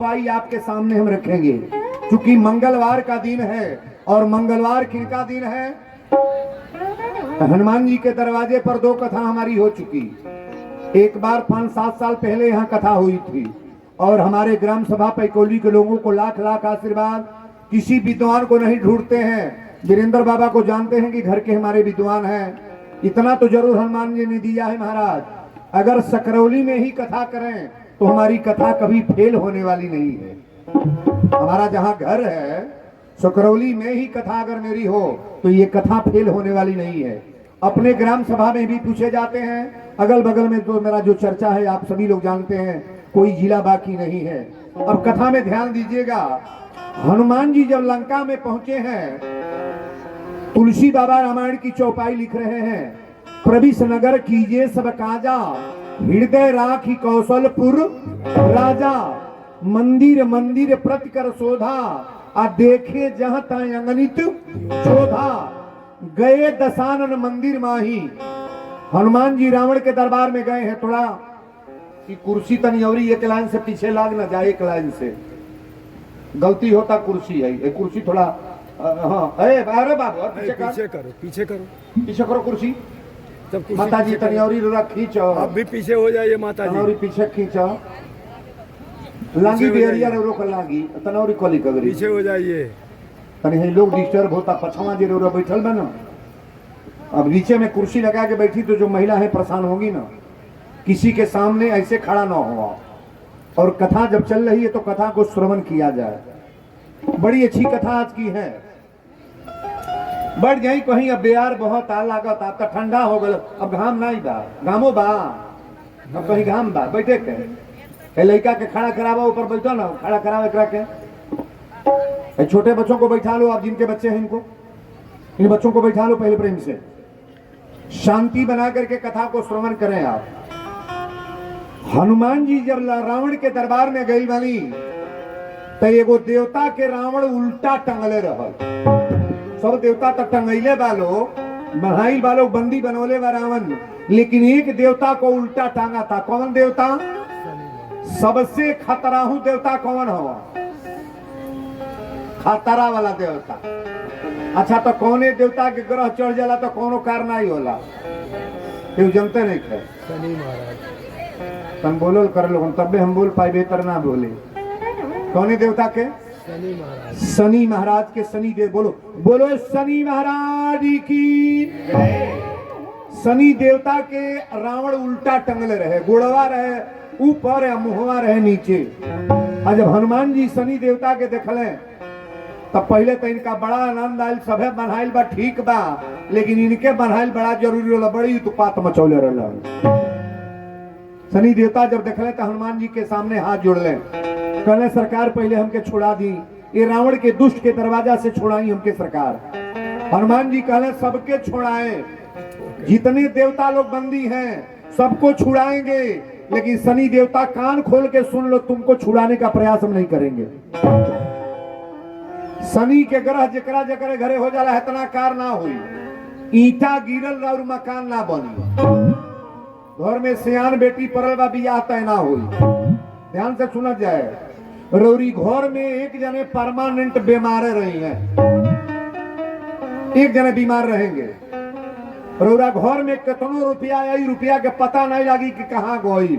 भाई आपके सामने हम रखेंगे, क्योंकि मंगलवार का दिन है और मंगलवार किनका दिन है? हनुमान जी के दरवाजे पर दो कथा हमारी हो चुकी। एक बार 5-7 साल पहले यहाँ कथा हुई थी और हमारे ग्राम सभा पैकोली के लोगों को लाख लाख आशीर्वाद। किसी विद्वान को नहीं ढूंढते हैं, वीरेंद्र बाबा को जानते हैं कि घर के हमारे विद्वान हैं। इतना तो जरूर हनुमान जी ने दिया है महाराज, अगर सकरौली में ही कथा करें तो हमारी कथा कभी फेल होने वाली नहीं है। हमारा जहां घर है सकरौली में ही कथा अगर मेरी हो तो ये कथा फेल होने वाली नहीं है। अपने ग्राम सभा में भी पूछे जाते हैं, अगल बगल में तो मेरा जो चर्चा है आप सभी लोग जानते हैं, कोई जिला बाकी नहीं है। अब कथा में ध्यान दीजिएगा, हनुमान जी जब लंका में पहुंचे हैं, तुलसी बाबा रामायण की चौपाई लिख रहे हैं, प्रविश नगर कीजिए सब काजा, हृदय राखी कौशलपुर राजा, मंदिर मंदिर प्रति कर शोधा, आ देखे जहां तय अंगनित शोधा, गए दशानन मंदिर माही। हनुमान जी रावण के दरबार में गए हैं। थोड़ा कि कुर्सी तनी और एक लाइन से पीछे लाग ना जाए, एक लाइन से गलती होता कुर्सी है, एक कुर्सी थोड़ा हाँ, अरे बाबू पीछे करो कुर्सी। माता जी तनियौरी खींचो, आप भी पीछे हो जाइए माता जी, पीछे खींचो, लागी बेरिया रोक लागी तनौरी कोली कगरी, पीछे हो जाइए। तनी लोग डिस्टर्ब होता, पछवा जी रो बैठल में ना। अब नीचे में कुर्सी लगा के बैठी तो जो महिला है परेशान होगी ना, किसी के सामने ऐसे खड़ा ना हो। और कथा जब चल रही है तो कथा को श्रवण किया जाए। बड़ी अच्छी कथा आज की है। बढ़ गई कहीं, अब बेयार बहुत आ लागत, अब तो ठंडा हो गल, अब घाम नहीं बा, घामो बा, अब कहीं घाम बा, बैठे के लड़का के खड़ा करावा, ऊपर बैठो ना, खड़ा करावे करा के। छोटे बच्चों को बैठा लो, आप जिनके बच्चे हैं इनको, इन बच्चों को बैठा लो, पहले प्रेम से शांति बना करके कथा को श्रवण करें आप। हनुमान जी जब रावण के दरबार में गई बनी तो एगो देवता के रावण उल्टा टंगले रहल। सब देवता तो टंगैले बालो, बहाई बालो, बंदी बनोले बा रावण, लेकिन एक देवता को उल्टा टांगा था। कौन देवता? सबसे खतराहू देवता कौन हो? खतरा वाला देवता। अच्छा, तो कौने देवता के ग्रह चढ़ जाला तो कोनो कार नहीं होला, क्यों जनते नहीं थे? शनि महाराज। तुम बोलो कर लो, तब हम बोल पाए, बेहतर ना बोले। कौने देवता के? शनि महाराज। शनि महाराज के शनि देव, बोलो बोलो शनि महाराज की। शनि देवता के रावण उल्टा टंगले रहे, गोड़वा रहे ऊपर या मुहवा रहे नीचे। और जब हनुमान जी शनि देवता के देखले तब पहले तो इनका बड़ा आनंद आयल, सभे बनाइल बा ठीक बा, लेकिन इनके बनाइल बड़ा जरूरी होला, बड़ी उत्पात मचौले रहला। शनि देवता जब देखले तो हनुमान जी के सामने हाथ जोड़ले, कहले सरकार पहले हमके छुड़ा दी, ये रावण के दुष्ट के दरवाजा से छुड़ाई हमके सरकार। हनुमान जी कहले सबके छुड़ाए, जितने देवता लोग बंदी हैं सबको छुड़ाएंगे, लेकिन शनि देवता कान खोल के सुन लो, तुमको छुड़ाने का प्रयास हम नहीं करेंगे। शनि के ग्रह जकरा जकरे घरे हो जाला इतना कार ना हुई, ईटा गिरल और मकान ना बनी, घर में सियान बेटी परल बा बियाह तय ना हुई। ध्यान से सुना जाए, रौरी घर में एक जने परमानेंट बीमार रही हैं, एक जने बीमार रहेंगे। रौरा घर में कितनो रुपया आई, रुपया के पता नहीं लगी कि कहाँ गई।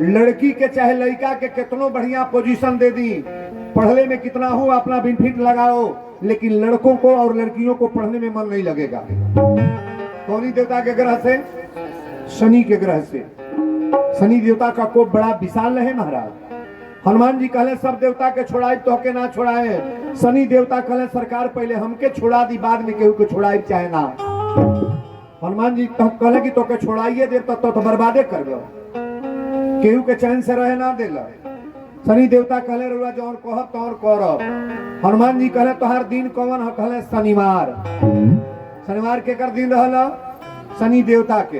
लड़की के चाहे लड़का के कितनो बढ़िया पोजीशन दे दी, पढ़ने में कितना हो अपना बेनिफिट लगाओ, लेकिन लड़कों को और लड़कियों को पढ़ने में मन नहीं लगेगा। कौन देवता के ग्रह से? शनि के ग्रह से। शनि देवता का कोप बड़ा विशाल है महाराज। हनुमान जी कहले सब देवता के छोड़ाई तो के ना छोड़ाए। शनि देवता कहले सरकार पहले हमके छोड़ा दी, बाद में केहू के छोड़ाई चाहे ना। हनुमान जी कहले कि तो के छोड़ाइए देवता तो बर्बादे कर दो, केहू के चैन से रहे ना देला। शनि देवता कहले रुआ जौन कहब तौन करब। हनुमान जी कहले तोहार दिन कौन है? कहले शनिवार। शनिवार के कर दिन रहला? शनि देवता के।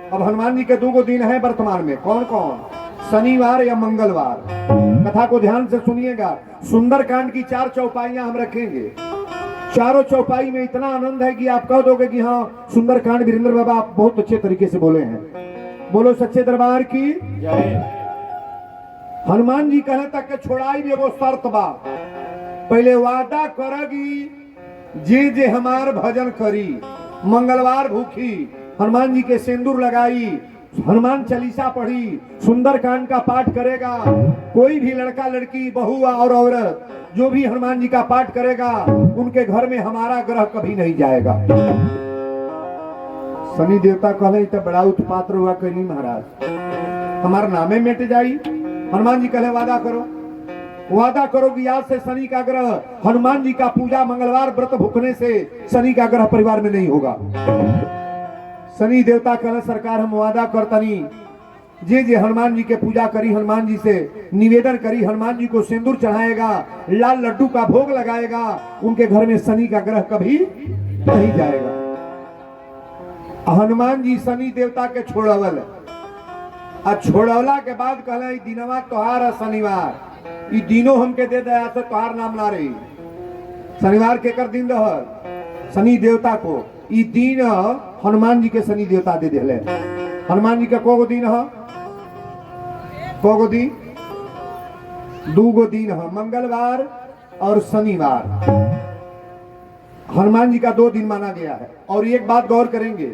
अब हनुमान जी के दो दिन है वर्तमान में, कौन कौन? शनिवार या मंगलवार। कथा को ध्यान से सुनिएगा। सुंदरकांड की 4 चौपाइयां हम रखेंगे। चारों चौपाई में इतना आनंद है कि आप कह दोगे कि हाँ सुंदरकांड वीरेंद्र बाबा आप बहुत अच्छे तरीके से बोले हैं। बोलो सच्चे दरबार की जय। हनुमान जी कहे तक के छोड़ाई भी एगो शर्त बा, पहले वादा करगी जे जे हमार भजन करी, मंगलवार भूखी, हनुमान जी के सिंदूर लगाई, हनुमान चालीसा पढ़ी, सुंदर कांड का पाठ करेगा, कोई भी लड़का लड़की बहू और औरत जो भी हनुमान जी का पाठ करेगा उनके घर में हमारा ग्रह कभी नहीं जाएगा। शनि देवता कहले तो बड़ा उत्पात्र हुआ कहीं महाराज, हमारा नामे मिट जाई। हनुमान जी कहले वादा करो, वादा करो कि आज से शनि का ग्रह, हनुमान जी का पूजा मंगलवार व्रत भूखने से शनि का ग्रह परिवार में नहीं होगा। शनि देवता कहले सरकार हम वादा करतनी, जे जे हनुमान जी के पूजा करी, हनुमान जी से निवेदन करी, हनुमान जी को सिंदूर चढ़ाएगा, लाल लड्डू का भोग लगाएगा, उनके घर में शनि का ग्रह कभी नहीं जाएगा। हनुमान जी शनि देवता के छोड़वल, आ छोड़वला के बाद कहले दिनवा तोहार शनिवार, ई दिनों हमके दे दया से तोहार नाम ना रही। शनिवार के कर दिन रहल शनि देवता को, ई दिन हनुमान जी के शनि देवता दे दिले। हनुमान जी का कोगो दिन है, कोगो दिन, दूगो दिन है, मंगलवार और शनिवार। हनुमान जी का 2 दिन माना गया है। और एक बात गौर करेंगे,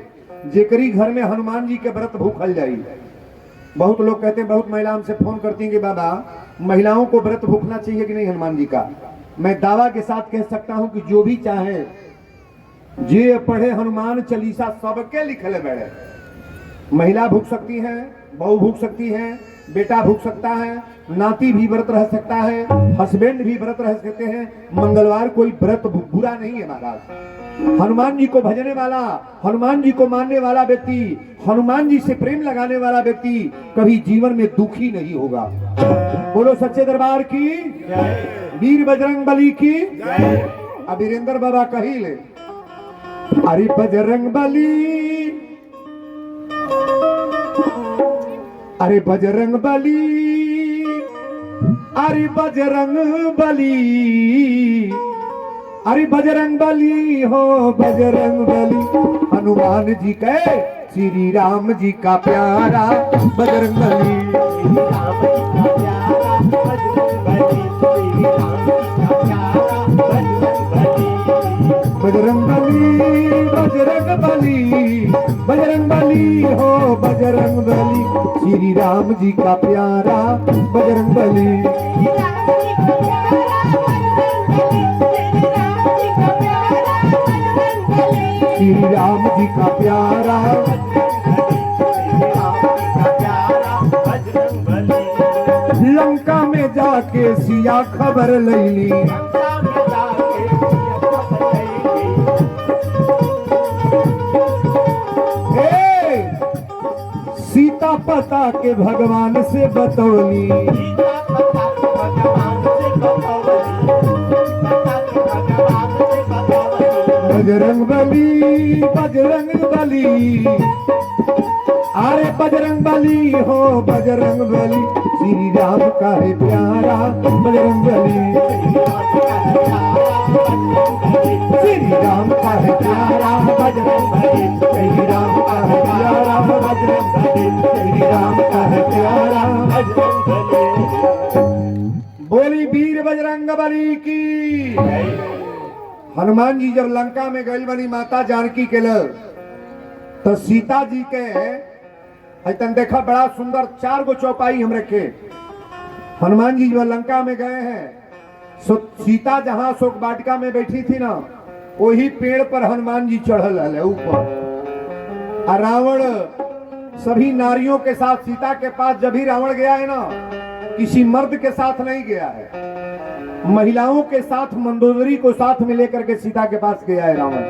जेकरी घर में हनुमान जी के व्रत भूखल जाई, बहुत लोग कहते हैं, बहुत महिला हमसे फोन करती हैं कि बाबा महिलाओं को व्रत भूखना चाहिए कि नहीं हनुमान जी का। मैं दावा के साथ कह सकता हूं कि जो भी चाहे, जे पढ़े हनुमान चालीसा सबके लिखले बैठे, महिला भूख सकती है, बहू भूख सकती है, बेटा भूख सकता है, नाती भी व्रत रह सकता है, हस्बैंड भी व्रत रह सकते हैं। मंगलवार कोई व्रत बुरा नहीं है महाराज। हनुमान जी को भजने वाला, हनुमान जी को मानने वाला व्यक्ति, हनुमान जी से प्रेम लगाने वाला व्यक्ति कभी जीवन में दुखी नहीं होगा। बोलो सच्चे दरबार की, वीर बजरंग बली की। अब वीरेंद्र बाबा कही ले, अरे बजरंग बली, अरे बजरंग बली, अरे बजरंग बली, अरे बजरंग बली हो बजरंग बली, हनुमान जी के श्री राम जी का प्यारा बजरंग बली। बजरंग बली, बजरंग बली, बजरंग बली हो बजरंग बली, श्री राम जी का प्यारा बजरंग बली। श्री राम जी का प्यारा, लंका में जाके सिया खबर लैली, सीता पता के भगवान से बतौली, बजरंग बली, बजरंग बली, अरे बजरंग बली हो बजरंग बली, श्री राम का है प्यारा बजरंग बली, श्री राम का है प्यारा बजरंग बली, श्री राम का है प्यारा बजरंग बली, श्री राम का है प्यारा बजरंग बली। बोली वीर बजरंग बली की। हनुमान जी जब लंका में गई बनी माता जानकी के लग, तो सीता जी के ऐतन देखा बड़ा सुंदर 4 गो चौपाई हम रखे। हनुमान जी जब लंका में गए हैं, सीता जहां शोक वाटिका में बैठी थी ना, वही पेड़ पर हनुमान जी चढ़ल है ऊपर। और रावण सभी नारियों के साथ सीता के पास जब भी रावण गया है ना, किसी मर्द के साथ नहीं गया है, महिलाओं के साथ मंदोदरी को साथ में लेकर के सीता के पास गया है रावण।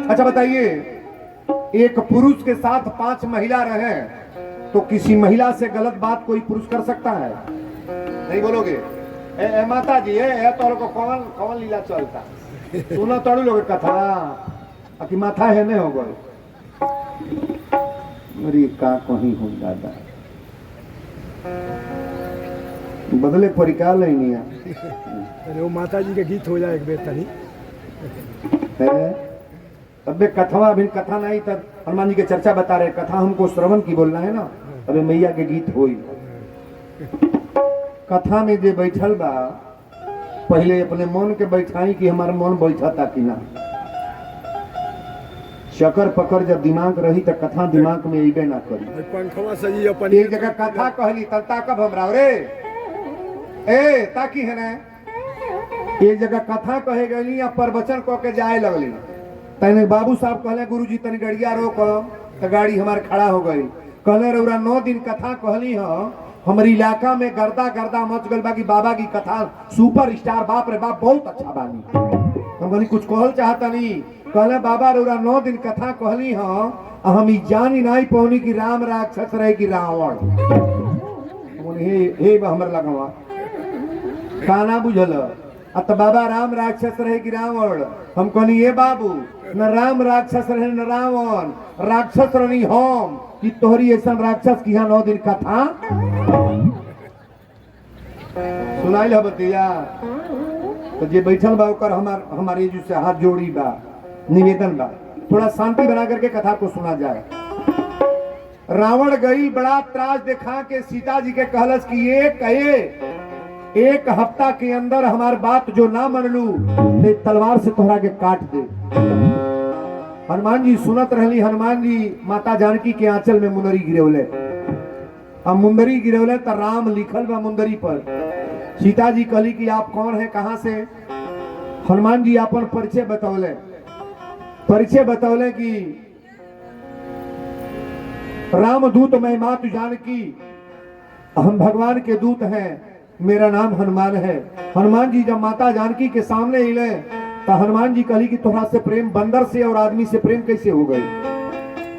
अच्छा बताइए, एक पुरुष के साथ 5 महिला रहे तो किसी महिला से गलत बात कोई पुरुष कर सकता है? नहीं बोलोगे? ए माता जी है तो कौन कौन लीला चलता सुना तोड़ू लोग कथा कि माथा है नहीं हो गए मेरी का कहीं हो दादा बदले परिकार नहीं है। अरे वो माता जी के गीत हो जाए एक बेर तनी अबे कथा अभी कथा नहीं, तब हनुमान जी के चर्चा बता रहे, कथा हमको श्रवण की बोलना है ना, अबे मैया के गीत होई। कथा में जे बैठल बा पहले अपने मन के बैठाई कि हमार मन बैठता कि ना। चकर पकड़ जब दिमाग रही तो कथा दिमाग में अबे ना करी। पंखवा सजी अपन एक जगह कथा कहली तब ताकब हमरा रे ए ताकि है ना। एक जगह कथा कहे गई या प्रवचन कह के जाए लगली तने बाबू साहब कहले गुरुजी तनी गड़िया रोक तो गाड़ी हमार खड़ा हो गई। कहले रउरा 9 दिन कथा कहली ह हमारे इलाका में गर्दा गर्दा मच गल बा कि बाबा की कथा सुपर स्टार बाप रे बाप बहुत अच्छा बानी। हम कहली कुछ कहल चाहता नहीं। कहले बाबा रउरा 9 दिन कथा कहली ह हम ई जानी नहीं पौनी कि राम राक्षस रहे कि रावण। हे हमर लगवा काना बुझल तो बाबा राम राक्षस रहे कि रावण। हम कहनी ये बाबू न राम राक्षस रहे न रावण राक्षस रही हम कि तोहरी ऐसा राक्षस की 9 दिन कथा सुनाइल बतिया। तो जे बैठल बा ओकर हमारे जो से हाथ जोड़ी बा निवेदन बा थोड़ा शांति बना करके कथा को सुना जाए। रावण गई बड़ा त्रास दिखा के सीता जी के कहलस कि एक हफ्ता के अंदर हमार बात जो ना मन लू ते तलवार से तोहरा के काट दे। हनुमान जी सुनत रहली। हनुमान जी माता जानकी के आंचल में मुंदरी गिरौले। अब मुंदरी गिरौले तो राम लिखल बा मुंदरी पर। सीता जी कहली कि आप कौन है कहां से। हनुमान जी अपन परिचय बतौले कि रामदूत मैं मात जानकी हम भगवान के दूत हैं मेरा नाम हनुमान है। हनुमान जी जब माता जानकी के सामने हिले तो हनुमान जी कहली कि तोहरा से प्रेम बंदर से और आदमी से प्रेम कैसे हो गई।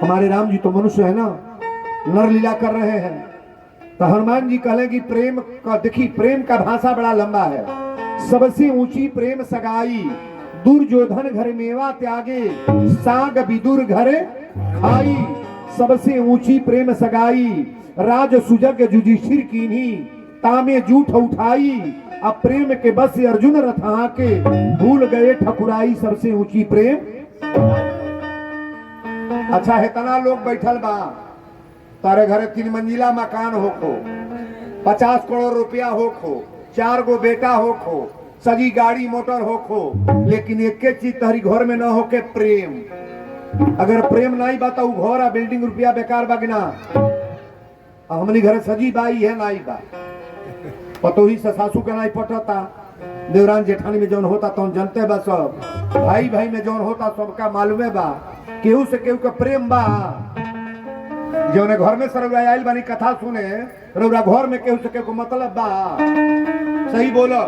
हमारे राम जी तो मनुष्य है ना नर लीला कर रहे हैं। तो हनुमान जी कहले कि प्रेम का देखी प्रेम का भाषा बड़ा लंबा है। सबसे ऊंची प्रेम सगाई दुर्योधन घर मेवा त्यागे साग विदुर घर खाई। सबसे ऊंची प्रेम सगाई राज सुजग जुजिशिर कीन्ही तामे जूठ उठाई। अब प्रेम के बस अर्जुन रथा के भूल गए ठकुराई। सबसे ऊंची प्रेम अच्छा है तना लोग बैठल बा तारे घरे 3 मंजिला मकान होखो 50 करोड़ रुपया होखो 4 गो बेटा होखो सजी गाड़ी मोटर होखो लेकिन एक चीज तहरी घर में न होके प्रेम। अगर प्रेम नहीं बा तो घर आ बिल्डिंग रुपया बेकार बा कि ना। हमनी घर सजी बाई है नाई बा पतोही से सासू के नहीं पटता। देवरान जेठानी में जौन होता तो जनते बा सब भाई भाई में जौन होता सबका मालूमे बा। केहू से केहू का प्रेम बा। जौने घर में सरौरा आइल बानी कथा सुने रौरा घर में केहू से केहू मतलब बा। सही बोलो।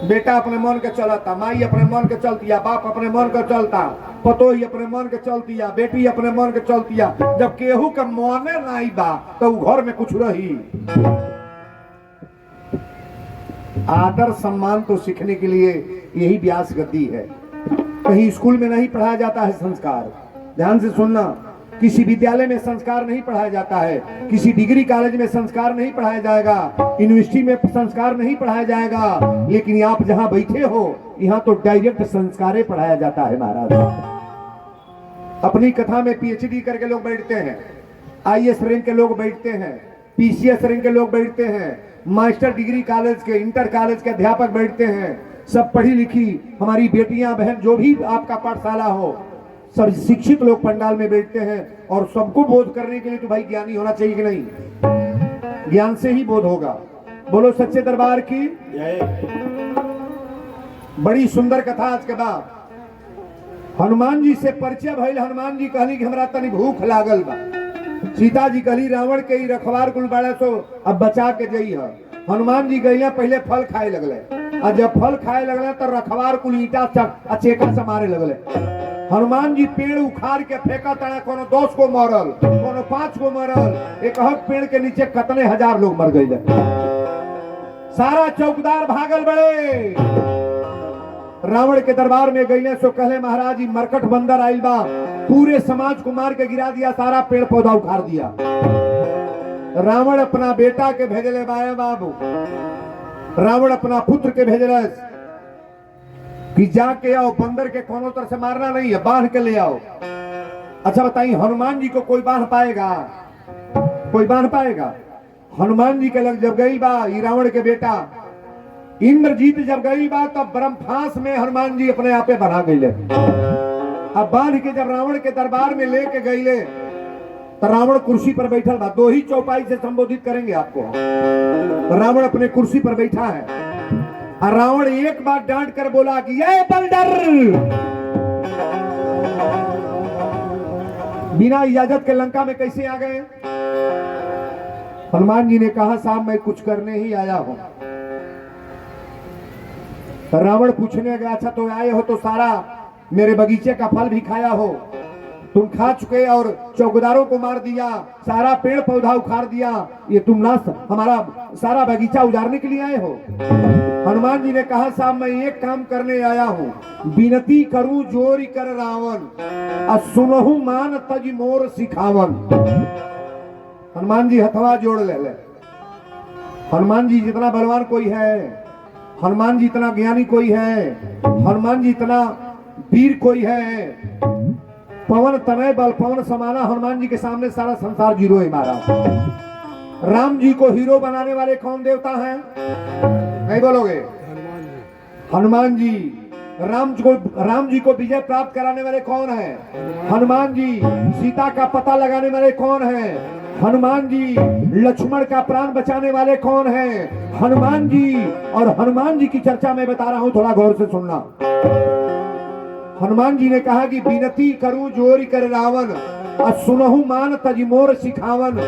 बेटा अपने मन के चलता माई अपने मन के चलतिया बाप अपने मन के चलता पतोही अपने मन के चलतिया बेटी अपने मन के चलतिया। जब केहू का मने नहीं बा तो घर में कुछ रही। आदर सम्मान तो सीखने के लिए यही व्यास गति है। कहीं स्कूल में नहीं पढ़ाया जाता है संस्कार। ध्यान से सुनना किसी विद्यालय में संस्कार नहीं पढ़ाया जाता है। किसी डिग्री कॉलेज में संस्कार नहीं पढ़ाया जाएगा। यूनिवर्सिटी में संस्कार नहीं पढ़ाया जाएगा। लेकिन आप जहां बैठे हो यहाँ तो डायरेक्ट संस्कार पढ़ाया जाता है महाराज। अपनी कथा में पीएचडी करके लोग बैठते हैं आईएएस रैंक के लोग बैठते हैं पीसीएस रैंक के लोग बैठते हैं मास्टर डिग्री कॉलेज के इंटर कॉलेज के अध्यापक बैठते हैं। सब पढ़ी लिखी हमारी बेटियां बहन जो भी आपका पाठशाला हो सब शिक्षित लोग पंडाल में बैठते हैं। और सबको बोध करने के लिए तो भाई ज्ञानी होना चाहिए कि नहीं। ज्ञान से ही बोध होगा। बोलो सच्चे दरबार की बड़ी सुंदर कथा आज के बाद हनुमान जी से परिचय भइल। हनुमान जी कहली कि हमरा तनी भूख लागल बा। सीता जी कहली रावण के ही रखवार कुल बाड़ा सो अब बचा के जई है। हनुमान जी गईला पहले फल खाए लगले और जब फल खाए लगले तो रखवार कुल ईटा चेका से मारे लगले। हनुमान जी पेड़ उखाड़ के फेंका तना कोनो 10 को मरल कोनो 5 को मरल। एक पेड़ के नीचे कितने हजार लोग मर गए। सारा चौकीदार भागल बड़े रावण के दरबार में गईले सो कहले महाराज जी मरकट बंदर आइल बा पूरे समाज को मार के गिरा दिया सारा पेड़ पौधा उखाड़ दिया। रावण अपना बेटा के भेजले बाए बाबू रावण अपना पुत्र के भेजले कि जाके आओ बंदर के कोनो तरह से मारना नहीं है बांध के ले आओ। अच्छा बताइए हनुमान जी को कोई बांध पाएगा कोई बांध पाएगा। हनुमान जी के लग जब गई बा ई रावण के बेटा इंद्रजीत जब गई बा तब ब्रह्मफास में हनुमान जी अपने आपे बना गईले। अब बांध के जब रावण के दरबार में लेके गईले तो रावण कुर्सी पर बैठा बा। दो ही चौपाई से संबोधित करेंगे आपको। रावण अपने कुर्सी पर बैठा है और रावण एक बार डांट कर बोला कि ये बलडर, बिना इजाजत के लंका में कैसे आ गए? हनुमान जी ने कहा साहब मैं कुछ करने ही आया हूं। रावण पूछने गया अच्छा तो आए हो तो सारा मेरे बगीचे का फल भी खाया हो, तुम खा चुके और चौकीदारों को मार दिया, सारा पेड़ पौधा उखाड़ दिया, ये तुम ना हमारा सारा बगीचा उजाड़ने के लिए आए हो? हनुमान जी ने कहा साहब मैं एक काम करने आया हूँ, विनती करूं जोरी कर रावण और सुनहु मान तज मोर सिखावन। हनुमान जी हथवा जोड़ ले। हनुमान जी जितना बलवान कोई है, हनुमान जी इतना ज्ञानी कोई है, हनुमान जी इतना वीर कोई है, पवन तनय बल पवन समाना हनुमान जी के सामने सारा संसार जीरो है महाराज। राम जी को हीरो बनाने वाले कौन देवता हैं? नहीं बोलोगे? हनुमान जी। राम जी को विजय प्राप्त कराने वाले कौन है? हनुमान जी। सीता का पता लगाने वाले कौन है? हनुमान जी। लक्ष्मण का प्राण बचाने वाले कौन है? हनुमान जी। और हनुमान जी की चर्चा मैं बता रहा हूं, थोड़ा गौर से सुनना। हनुमान जी ने कहा कि विनती करूं जोरी कर रावण और सुनहु मान तज मोर सिखावन।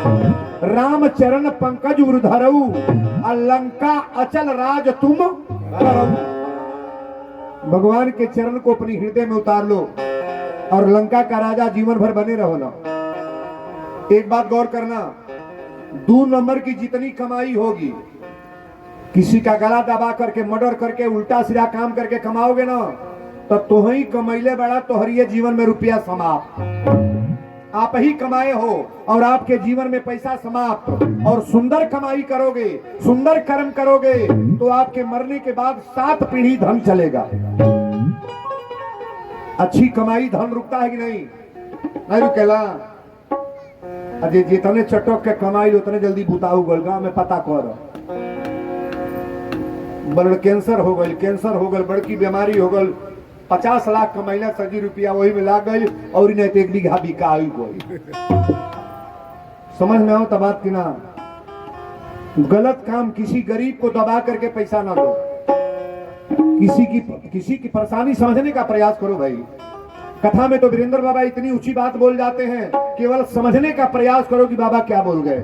राम चरण पंकज उर्धरऊ और लंका अचल राज तुम करऊ। भगवान के चरण को अपनी हृदय में उतार लो और लंका का राजा जीवन भर बने रहो ना। एक बात गौर करना, 2 नंबर की जितनी कमाई होगी, किसी का गला दबा करके मर्डर करके उल्टा सीधा काम करके कमाओगे ना तो तुही कमैले बड़ा तोहरिए जीवन में रुपया समाप्त। आप ही कमाए हो और आपके जीवन में पैसा समाप्त। और सुंदर कमाई करोगे, सुंदर कर्म करोगे तो आपके मरने के बाद 7 पीढ़ी धन चलेगा। अच्छी कमाई धन रुकता है कि नहीं? नहीं रुकेला। अजय जितने चटक के कमाई उतने जल्दी बुताऊ गल। गाँव में पता कर ब्लड कैंसर हो गई, कैंसर हो गई, बड़की बीमारी हो गई, 50 लाख कमैला 100 रुपया वही में लाग गई और नहीं तो 1 बीघा बिका गई। समझ में आओ तब बात की ना? गलत काम, किसी गरीब को दबा करके पैसा ना दो। किसी की परेशानी समझने का प्रयास करो भाई। कथा में तो वीरेंद्र बाबा इतनी ऊंची बात बोल जाते हैं, केवल समझने का प्रयास करो कि बाबा क्या बोल गए।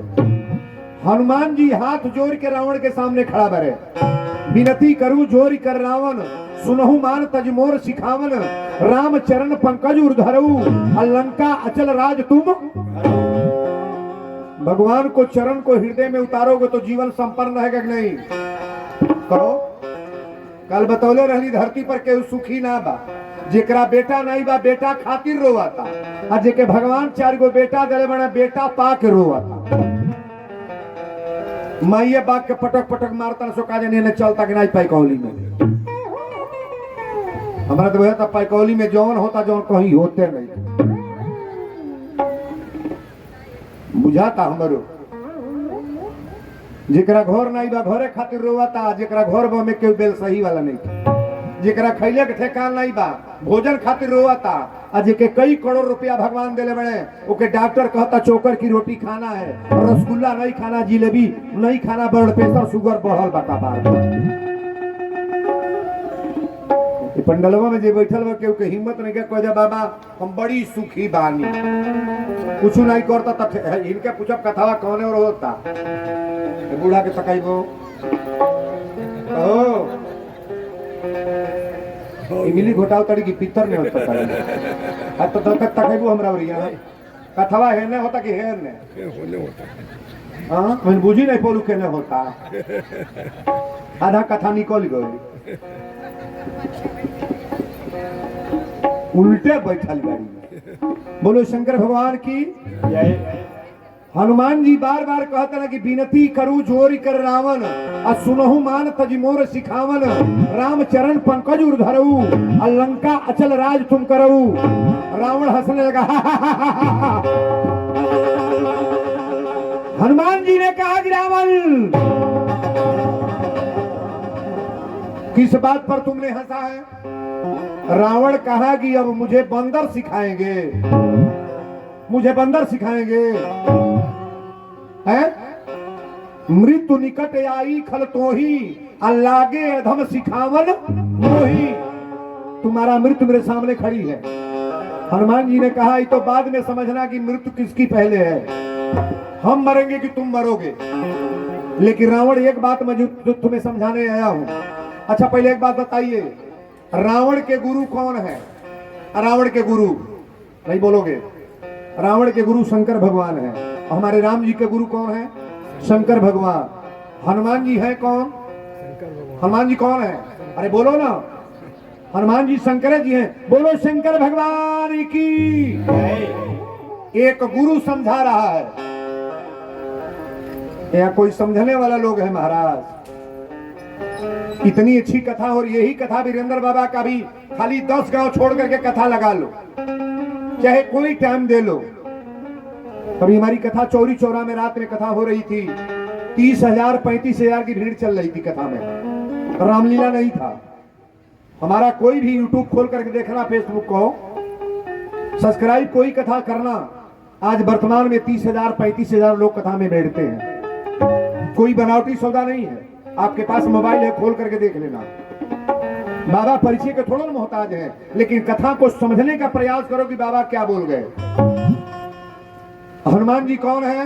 हनुमान जी हाथ जोड़ के रावण के सामने खड़ा बरे। विनती करूं जोरी कर रावण सुनहु मान तज मोर सिखावन। राम चरण पंकज उर्धरऊ लंका अचल राज तुम। भगवान को चरण को हृदय में उतारोगे तो जीवन संपन्न रहेगा कि नहीं? कहो। कल बतौले रहली धरती पर केहू सुखी ना बा। जेकरा बेटा नहीं बा बेटा खातिर रोवाता, और जेके भगवान 4 गो बेटा दिले बना बेटा पा के रोवाता। माइये बाग के पटक पटक मारता सो का जाने चलता कि नहीं पैकौली में। हमारा तो वह तब पैकौली में जौन होता जौन कहीं होते नहीं बुझाता। हमारो जेकरा घर नहीं बा घरे खातिर रोवाता, जेकरा घर बा में केहू बेल सही वाला नहीं, जेकरा खैले के ठेकान नहीं बा भोजन खातिर रोवाता, आ जेके कई करोड़ रुपया भगवान देले बड़े ओके डॉक्टर कहता चोकर की रोटी खाना है, रसगुल्ला नहीं खाना, जिलेबी नहीं खाना, ब्लड प्रेशर शुगर बढ़ल बा कपार। पंडलवा में जे बैठल बा केहू के हिम्मत नहीं के कह जा बाबा हम बड़ी सुखी बानी, कुछ नहीं करता तब इनके पूछब कथावा कौने और होता बूढ़ा के तकाइबो मिली घोटाव तड़ी की पितर ने होता है तो तक तकाइबो हमरा बरिया कथावा है ने होता कि है ने हां मैं बुझी नहीं पोलू के ने होता आधा कथा निकल गई उल्टे बैठल गाड़ी में। बोलो शंकर भगवान की जय। हनुमान जी बार बार कहते ना कि विनती करूं जोरी कर रावण और सुनहु मान तज मोर सिखावन। राम चरण पंकज उर्धरऊ और लंका अचल राज तुम करऊ। रावण हंसने लगा हनुमान जी ने कहा कि रावण, किस बात पर तुमने हंसा है? रावण कहा कि अब मुझे बंदर सिखाएंगे, मुझे बंदर सिखाएंगे। है मृत्यु निकट आई खल तो ही, अल्लागे अधम सिखावन मोही। तुम्हारा मृत्यु मेरे सामने खड़ी है। हनुमान जी ने कहा, ये तो बाद में समझना कि मृत्यु किसकी पहले है, हम मरेंगे कि तुम मरोगे। लेकिन रावण, एक बात मैं जो तुम्हें समझाने आया हूं। अच्छा पहले एक बात बताइए, रावण के गुरु कौन है? रावण के गुरु नहीं बोलोगे? रावण के गुरु शंकर भगवान है। हमारे राम जी के गुरु कौन है? शंकर भगवान। हनुमान जी है कौन? हनुमान जी कौन है? अरे बोलो ना, हनुमान जी शंकर जी हैं। बोलो शंकर भगवान की। एक गुरु समझा रहा है, यहाँ कोई समझने वाला लोग है महाराज। इतनी अच्छी कथा, और यही कथा वीरेंद्र बाबा का भी, खाली 10 गांव छोड़ करके कथा लगा लो, चाहे कोई टाइम दे लो। अभी हमारी कथा चौरी चौरा में रात में कथा हो रही थी, 30,000 35,000 की भीड़ चल रही थी कथा में। रामलीला नहीं था। हमारा कोई भी यूट्यूब खोल करके देखना, फेसबुक को सब्सक्राइब, कोई कथा करना। आज वर्तमान में 30,000 35,000 लोग कथा में बैठते हैं। कोई बनावटी सौदा नहीं है। आपके पास मोबाइल है, खोल करके देख लेना। बाबा परिचय के थोड़ा मोहताज है, लेकिन कथा को समझने का प्रयास करो कि बाबा क्या बोल गए। हनुमान जी कौन है?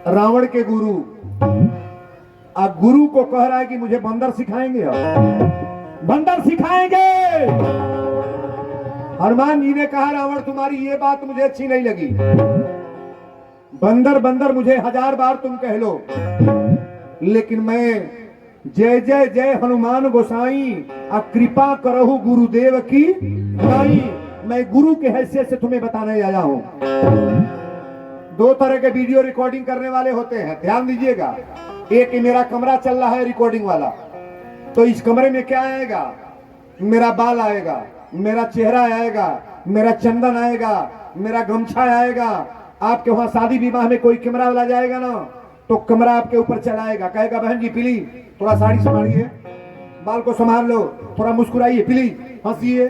रावण के गुरु। अब गुरु को कह रहा है कि मुझे बंदर सिखाएंगे, बंदर सिखाएंगे। हनुमान जी ने कहा, रावण तुम्हारी ये बात मुझे अच्छी नहीं लगी। बंदर बंदर मुझे 1000 बार तुम कह लो, लेकिन मैं जय जय जय हनुमान गोसाई, कृपा करहु गुरुदेव की नाई। मैं गुरु के हैसियत से तुम्हें बताने आया हूं। 2 तरह के वीडियो रिकॉर्डिंग करने वाले होते हैं, ध्यान दीजिएगा। एक मेरा कमरा चल रहा है रिकॉर्डिंग वाला, तो इस कमरे में क्या आएगा? मेरा बाल आएगा, मेरा चेहरा आएगा, मेरा चंदन आएगा, मेरा गमछा आएगा। आपके वहां शादी विवाह में कोई कैमरा वाला जाएगा ना, तो कमरा आपके ऊपर चलाएगा, कहेगा बहन जी प्लीज थोड़ा साड़ी संभालिए, बाल को संभाल लो, थोड़ा मुस्कुराइए, प्लीज हंसिए।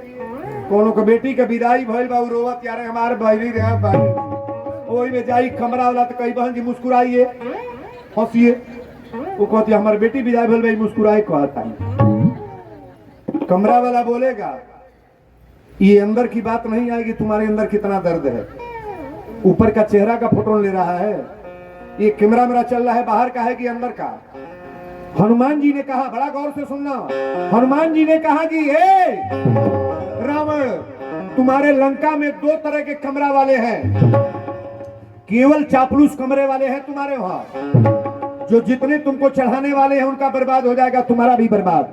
कोनो को बेटी के विदाई भइल बा, रोवत यार हमारे भाई रहे भाई, ओई में जाई कमरा वाला तो कही बहन जी मुस्कुराइए, हंसिए। वो कहती हमारी बेटी विदाई भइल भाई, मुस्कुराए कहता है। कमरा वाला बोलेगा ये अंदर की बात नहीं आएगी, तुम्हारे अंदर कितना दर्द है। ऊपर का चेहरा का फोटो ले रहा है, ये कैमरा मेरा चल रहा है, बाहर का है कि अंदर का। हनुमान जी ने कहा, बड़ा गौर से सुनना, हनुमान जी ने कहा कि हे रावण, तुम्हारे लंका में 2 तरह के कमरा वाले हैं। केवल चापलूस कमरे वाले हैं तुम्हारे वहां, जो जितने तुमको चढ़ाने वाले हैं उनका बर्बाद हो जाएगा, तुम्हारा भी बर्बाद।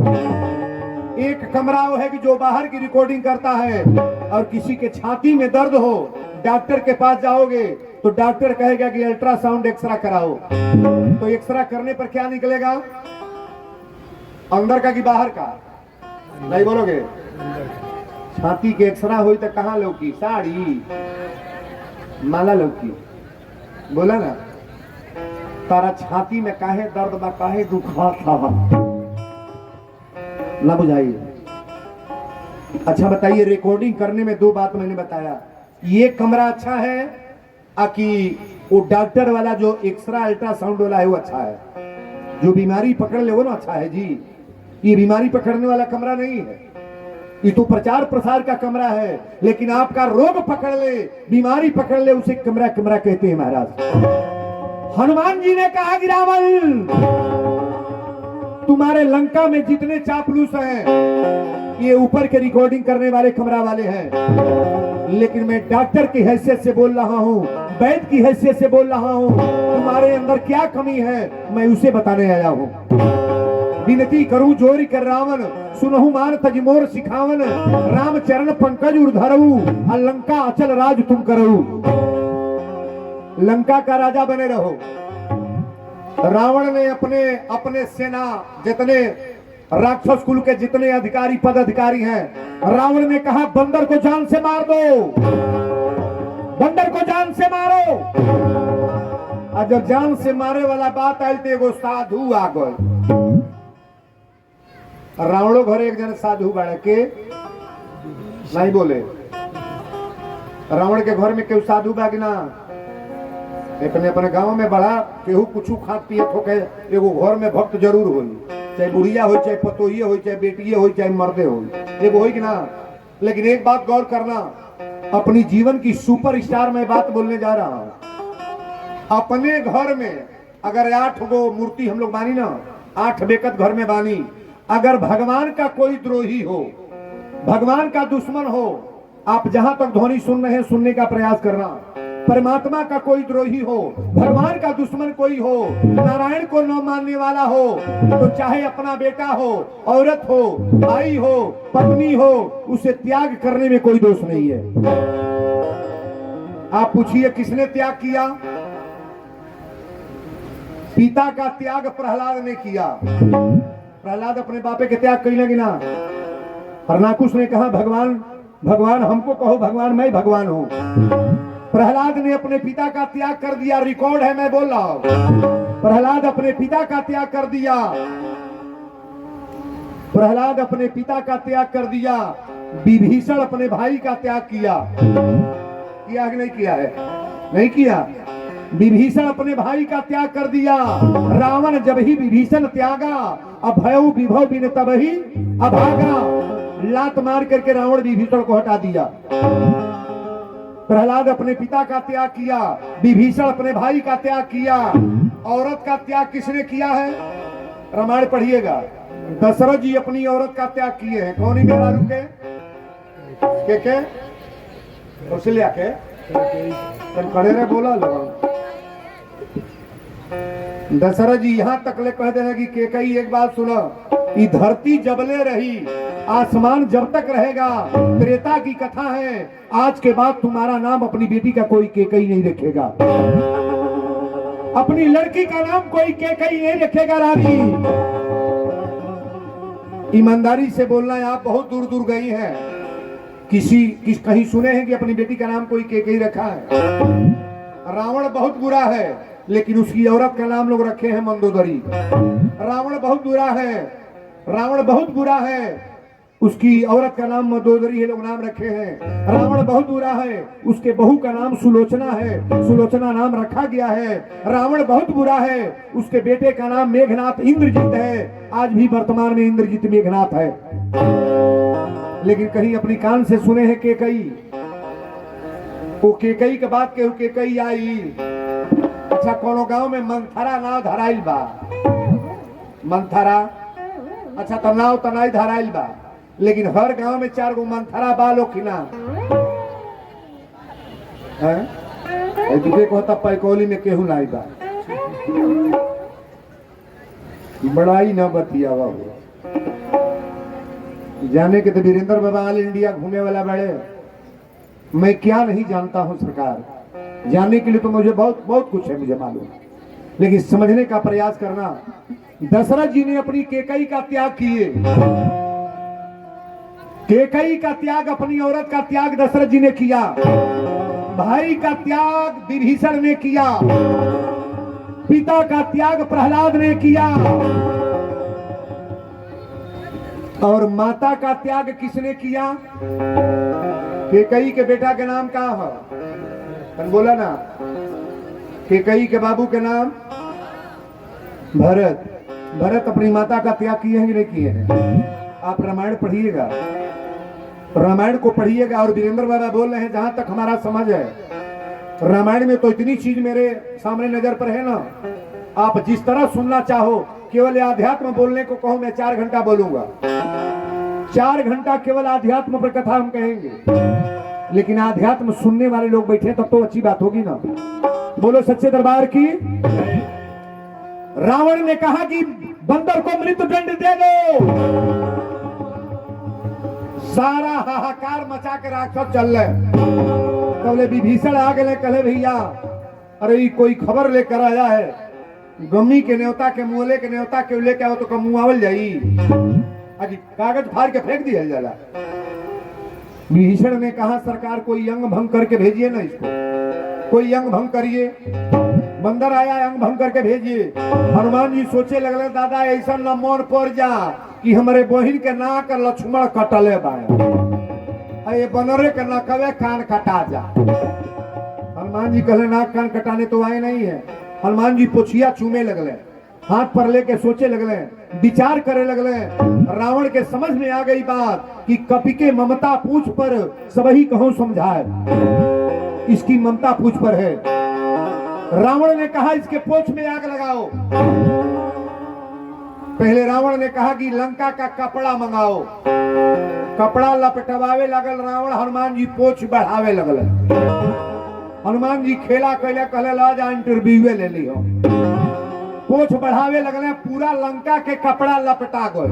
एक कमरा वो है कि जो बाहर की रिकॉर्डिंग करता है, और किसी के छाती में दर्द हो, डॉक्टर के पास जाओगे तो डॉक्टर कहेगा कि अल्ट्रासाउंड एक्सरा कराओ, तो एक्सरा करने पर क्या निकलेगा? अंदर का कि बाहर का? नहीं बोलोगे? छाती के एक्सरा हुई तो कहाँ लौकी? साड़ी माला लौकी, बोला ना। तारा छाती में काहे दर्द बा, काहे दुखा था, ना बुझाइए। अच्छा बताइए, रिकॉर्डिंग करने में 2 बात मैंने बताया, ये कमरा अच्छा है कि वो डॉक्टर वाला जो एक्सरा अल्ट्रासाउंड वाला है वो अच्छा है? जो बीमारी पकड़ ले वो ना अच्छा है जी। ये बीमारी पकड़ने वाला कमरा नहीं है, ये तो प्रचार प्रसार का कमरा है। लेकिन आपका रोग पकड़ ले, बीमारी पकड़ ले, उसे कमरा कमरा कहते हैं महाराज। हनुमान जी ने कहा कि रावण, तुम्हारे लंका में जितने चापलूस हैं, ये ऊपर के रिकॉर्डिंग करने वाले कमरा वाले हैं, लेकिन मैं डॉक्टर की हैसियत से बोल रहा हूं, वैद्य की हैसियत से बोल रहा हूं, तुम्हारे अंदर क्या कमी है मैं उसे बताने आया हूं। विनती करूं जोरी कर रावण, सुनहु मान तजमोर सिखावन, राम चरण पंकज उधरऊ, लंका अचल राज तुम करऊ। लंका का राजा बने रहो। रावण ने अपने सेना, जितने राक्षस कुल के जितने अधिकारी पद अधिकारी हैं, रावण ने कहा बंदर को जान से मार दो, बंदर को जान से मारो। और जब जान से मारे वाला बात आयल तो एगो साधु आ गए। रावणो घर एक जन साधु बाड़े के नहीं बोले, रावण के घर में केहू साधु बा कि ना? अपने अपने गांव में बड़ा केहू कुछ खात पियत हो के एगो घर में भक्त जरूर होई, चाहे बुढ़िया हो, चाहे पतोहिए हो, चाहे बेटिए हो, चाहे मर्दे हो, एगो होई कि ना? लेकिन एक बात गौर करना, अपनी जीवन की सुपरस्टार में बात बोलने जा रहा हूं। अपने घर में अगर 8 गो मूर्ति हम लोग बानी ना, 8 बेकत घर में बानी, अगर भगवान का कोई द्रोही हो, भगवान का दुश्मन हो, आप जहां तक ध्वनि सुन रहे हैं सुनने का प्रयास करना, परमात्मा का कोई द्रोही हो, भगवान का दुश्मन कोई हो, नारायण को न मानने वाला हो, तो चाहे अपना बेटा हो, औरत हो, भाई हो, पत्नी हो, उसे त्याग करने में कोई दोष नहीं है। आप पूछिए किसने त्याग किया? पिता का त्याग प्रहलाद ने किया। प्रहलाद अपने बापे के त्याग कही ना। हरनाकुश ने कहा भगवान भगवान हमको कहो, भगवान मैं भगवान हूं। प्रहलाद ने अपने पिता का त्याग कर दिया, रिकॉर्ड है मैं बोल रहा हूं। प्रहलाद अपने पिता का त्याग कर दिया, प्रहलाद अपने पिता का त्याग कर दिया। विभीषण अपने भाई का त्याग किया कि नहीं किया है? नहीं किया। विभीषण अपने भाई का त्याग कर दिया। रावण जब ही विभीषण त्यागा, अभयउ विभव बिन तब ही अभागा, लात मार करके रावण विभीषण को हटा दिया। प्रहलाद अपने पिता का त्याग किया, विभीषण अपने भाई का त्याग किया। औरत का त्याग किसने किया है? रामायण पढ़िएगा। दशरथ जी अपनी औरत का त्याग किए हैं। कौन ही मेरा रुके के कौशल्या के तुम खड़े रहे बोला लो। दशरथ जी यहां तक ले कहते हैं कि केकई एक बात सुनो, ये धरती जबले रही, आसमान जब तक रहेगा, त्रेता की कथा है, आज के बाद तुम्हारा नाम अपनी बेटी का कोई केकई नहीं रखेगा, अपनी लड़की का नाम कोई केकई नहीं रखेगा। रानी ईमानदारी से बोलना है, आप बहुत दूर दूर गई हैं, कहीं सुने हैं कि अपनी बेटी का नाम कोई केकई रखा है? रावण बहुत बुरा है, लेकिन उसकी औरत का नाम लोग रखे हैं मंदोदरी। रावण बहुत बुरा है, रावण बहुत बुरा है, उसकी औरत का नाम मंदोदरी है, लोग नाम रखे हैं। रावण बहुत बुरा है, उसके बहू का नाम सुलोचना है, सुलोचना नाम रखा गया है। रावण बहुत बुरा है, उसके बेटे का नाम मेघनाथ इंद्रजीत है, आज भी वर्तमान में इंद्रजीत मेघनाथ है। लेकिन कहीं अपनी कान से सुने हैं केकई? वो केकई के बाद केहू केकई आई। अच्छा कोनो गांव में मंथरा नाव धराइल बा, मंथरा, अच्छा तो नाव तनाई धराइल बा, लेकिन हर गांव में 4 गो मंथरा बा लो कि ना है? दूसरे को होता पैकोली में केहू नहीं बा। बड़ाई न बतिया बाबू, जाने के तो वीरेंद्र बाबा ऑल इंडिया घूमे वाला बड़े, मैं क्या नहीं जानता हूं सरकार, जानने के लिए तो मुझे बहुत बहुत कुछ है मुझे मालूम, लेकिन समझने का प्रयास करना। दशरथ जी ने अपनी केकई का त्याग किए, केकई का त्याग, अपनी औरत का त्याग दशरथ जी ने किया। भाई का त्याग विभीषण ने किया, पिता का त्याग प्रहलाद ने किया, और माता का त्याग किसने किया? केकई के बेटा के नाम क्या है? बोला ना, केकई के बाबू के नाम भरत। भरत अपनी माता का त्याग किए हैं कि नहीं किए हैं? आप रामायण पढ़िएगा, रामायण को पढ़िएगा। और वीरेंद्र बाबा बोल रहे हैं, जहां तक हमारा समझ है, रामायण में तो इतनी चीज मेरे सामने नजर पर है ना, आप जिस तरह सुनना चाहो, केवल अध्यात्म बोलने को कहो मैं 4 घंटा बोलूंगा, 4 घंटा केवल अध्यात्म पर कथा हम कहेंगे, लेकिन अध्यात्म सुनने वाले लोग बैठे तब तो अच्छी बात होगी ना। बोलो सच्चे दरबार की। रावण ने कहा कि बंदर को मृत्यु दंड दे दो, सारा हाहाकार मचा के राक्षस चल रहे। कल विभीषण आ गए, कहे भैया अरे कोई खबर लेकर आया है, गमी के न्योता के मुहले के न्योता के लेके आओ तो कमुआवल जाई, अजी कागज फाड़ के फेंक दिया जाला। विभीषण ने कहा सरकार कोई अंग भंग करके भेजिए ना इसको, कोई अंग भंग करिए। बंदर आया अंग भंग करके भेजिए। हनुमान जी सोचे लगले दादा ऐसा न मोर पड़ जा कि हमारे बहिन के नाक लक्ष्मण कटले बा, ये बनरे के नकवे कान कटा जा। हनुमान जी कहले नाक कान कटाने तो आए नहीं है। हनुमान जी पोछिया चूमे लगले, हाथ पर लेके सोचे लगले, विचार करे लगले। रावण के समझ में आ गई बात कि कपि के ममता पूछ पर सबही कहूं समझाए, इसकी ममता पूछ पर है। रावण ने कहा इसके पोछ में आग लगाओ। पहले रावण ने कहा कि लंका का कपड़ा मंगाओ, कपड़ा लपटवावे लगल रावण। हनुमान जी पोछ बढ़ावे लगल। हनुमान जी खेला कैले कहले ला जा इंटरव्यू ले लियो। पोछ बढ़ावे लगले, पूरा लंका के कपड़ा लपटा गए।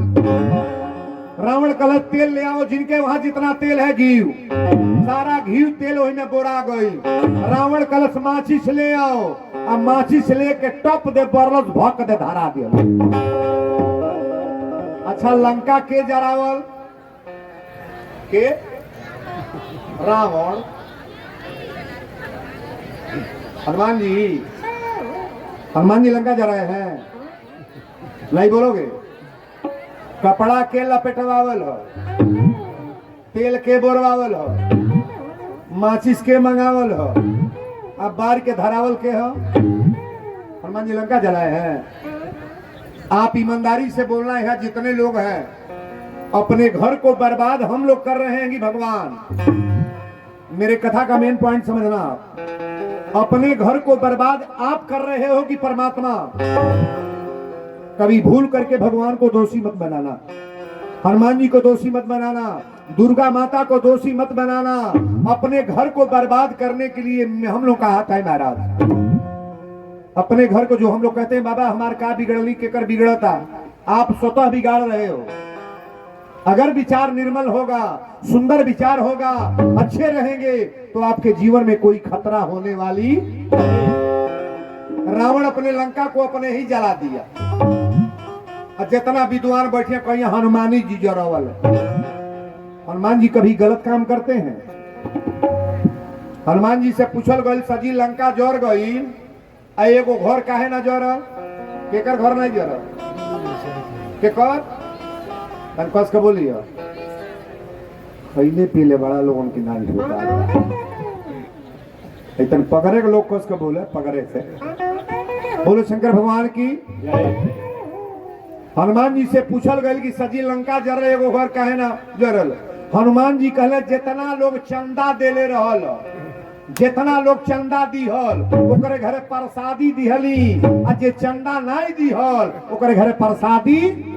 रावण कहले तेल ले आओ, जिनके वहां जितना तेल है घी, सारा घी तेल वही में बोरा गई। रावण कलश माचिस ले आओ, अब माचिस ले के टप दे बरलस भक दे धरा दिया। अच्छा लंका के जरावल के रावण। हनुमान जी लंका जराए हैं, नहीं बोलोगे? कपड़ा के लपेटवावल हो, तेल के बोरवावल हो, माचिस के मंगावल हो, अब बार के धरावल के हो। हनुमान जी लंका जलाए हैं। आप ईमानदारी से बोलना है, जितने लोग हैं अपने घर को बर्बाद हम लोग कर रहे हैं कि भगवान। मेरे कथा का मेन पॉइंट समझना, अपने घर को बर्बाद आप कर रहे हो कि परमात्मा। कभी भूल करके भगवान को दोषी मत बनाना, हनुमान जी को दोषी मत बनाना, दुर्गा माता को दोषी मत बनाना। अपने घर को बर्बाद करने के लिए हम लोग का हाथ है महाराज। अपने घर को जो हम लोग कहते हैं बाबा हमारे का बिगड़ली के कर बिगड़ता, आप स्वतः बिगाड़ रहे हो। अगर विचार निर्मल होगा, सुंदर विचार होगा, अच्छे रहेंगे तो आपके जीवन में कोई खतरा होने वाली। रावण अपने लंका को अपने ही जला दिया। जितना विद्वान बैठे कहीं हनुमानी जी जरावल। हनुमान जी कभी गलत काम करते हैं? हनुमान जी से पूछल गई सजी लंका जर गई, एगो घर काहे ना जरल? केकर घर नहीं जरल? केकर कस के बोलिए खैले पीले बड़ा लोगों की नाई होता इतन पकड़े के लोग कस के बोले पकड़े से बोलो शंकर भगवान की। हनुमान जी से पूछल गई कि सजी लंका जर एगो घर काहे ना जरल? हनुमान जी कहले जितना लोग चंदा देले रहल, जितना लोग चंदा दिहल ओकरे घरे प्रसादी दिहली, आ जे चंदा नहीं दिहल ओकरे घरे प्रसादी।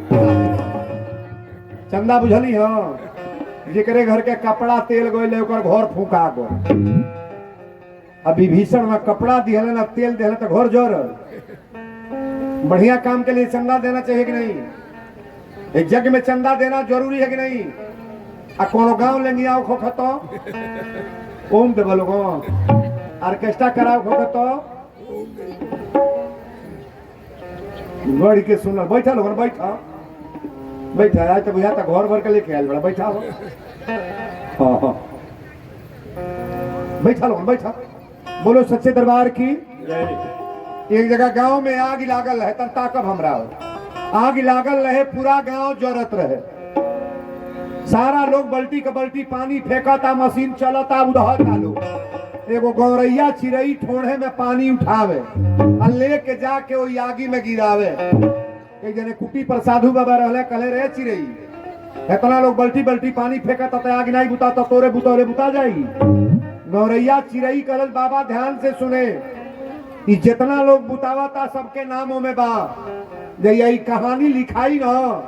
चंदा बुझली हाँ, जेकरे घर के कपड़ा तेल गए ओकर घर फूका गए। अभी भीषण में कपड़ा दिहले ना तेल दिहले तो घर जरल। बढ़िया काम के लिए चंदा देना चाहिए कि नहीं? एक जग में चंदा देना जरूरी है कि नहीं? आ कोनो गांव लेंगे आओ खोखतो ओम दे बोलो ऑर्केस्ट्रा कराओ खोखतो गड़ी के सुनल बैठा लोग बैठा बैठा आज तो बुझा था घर भर के लेके आयल बड़ा बैठा हो। हाँ हाँ बैठा लोग बैठा। बोलो सच्चे दरबार की। एक जगह गांव में आग लागल है, तब ताकब हमरा आग लागल रहे, पूरा गांव जरत रहे। सारा लोग बल्टी के बल्टी पानी फेंकता, मशीन चलता, उधहता लोग। एगो गौरैया चिड़ई ठोड़े में पानी उठावे और लेके जाके वो आगी में गिरावे। एक जने कुटी पर साधु बाबा रहले, कहले रे चिड़ई इतना लोग बल्टी बल्टी पानी फेंकता तो आग नहीं बुता तो तोरे बुतौरे बुता जाएगी। गौरैया चिड़ई कहल बाबा ध्यान से सुने, जितना लोग बुतावता सबके नामों में बा, जैया कहानी लिखाई न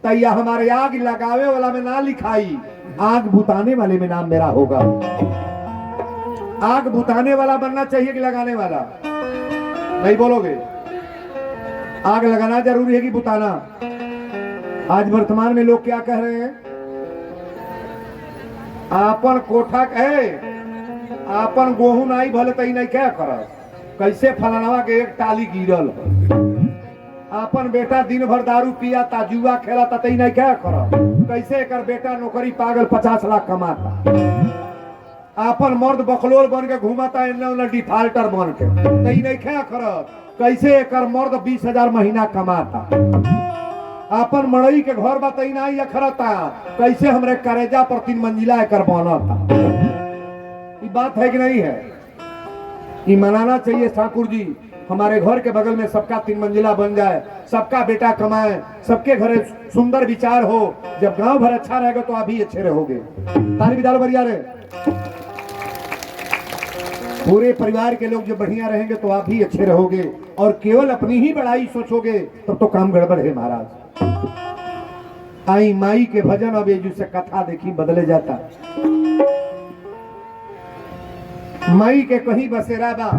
तैया हमारे आग लगावे वाला में ना लिखाई, आग बुताने वाले में नाम मेरा होगा। आग बुताने वाला बनना चाहिए कि लगाने वाला? नहीं बोलोगे? आग लगाना जरूरी है कि बुताना? आज वर्तमान में लोग क्या कह रहे हैं? आपन कोठा है, आपन गेहूं नहीं भले तई नहीं क्या कर, कैसे फलानवा के एक टाली गिरल, आपन बेटा दिन भर दारू पिया ता जुआ खेला ता तई नहीं क्या कर, कैसे कर बेटा नौकरी पागल 50 लाख कमाता। आपन मर्द बकलोल बन के घूमता एने डिफाल्टर बन के तई नहीं खे खरत कैसे एकर मर्द 20,000 महीना कमाता आपन मड़ई के घर बताई ना या खरता कैसे हमरे करेजा पर 3 मंजिला एकर बनता। ये बात है कि नहीं है? ये मनाना चाहिए ठाकुर जी, हमारे घर के बगल में सबका 3 मंजिला बन जाए, सबका बेटा कमाए, सबके घर सुंदर विचार हो। जब गांव भर अच्छा रहेगा तो आप भी अच्छे रहोगे। ताली बजा लो बढ़िया रे। पूरे परिवार के लोग जब बढ़िया रहेंगे तो आप भी अच्छे रहोगे और केवल अपनी ही बड़ाई सोचोगे तब तो काम गड़बड़ है महाराज। आई माई के भजन अब ये से कथा देखी बदले जाता। माई के कहीं बसेरा बा